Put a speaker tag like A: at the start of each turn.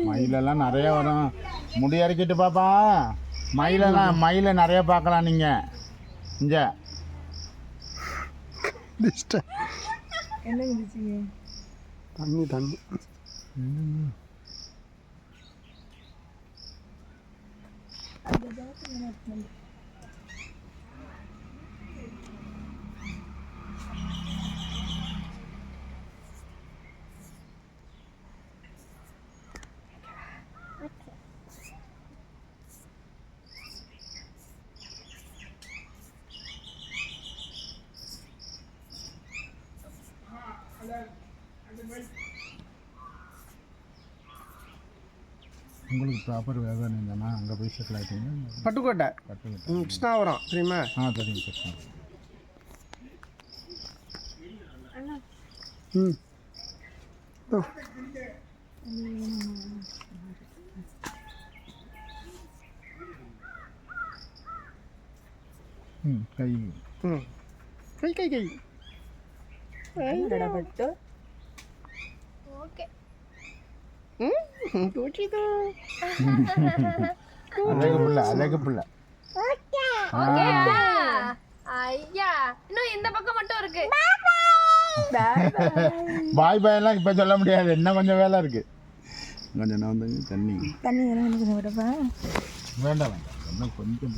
A: மயிலெல்லாம் நிறைய வரும். முடி அரைக்கிட்டு பாப்பா. மயில நிறைய பார்க்கலாம் நீங்க. இங்க
B: தண்ணி தண்ணி
A: உங்களுக்கு ப்ராப்பர் வேதானம் இல்லைன்னா அங்கே போய் செட்டில் ஆகிட்டீங்க.
B: பட்டுக்கோட்டை கிருஷ்ணாவரம் தெரியுமா?
A: தெரியும் கிருஷ்ணா. கை
B: கை கை கை
C: ஓகே
A: அழகு புள்ள.
C: ஐயா இன்னும் இந்த பக்கம் மட்டும் இருக்கு.
A: பாய் பாய் எல்லாம் இப்ப சொல்ல முடியாது, என்ன கொஞ்சம் வேலை இருக்கு. கொஞ்சம் தண்ணி
C: தண்ணி வேண்டாம்
A: வேண்டாம், இன்னும் கொஞ்சம்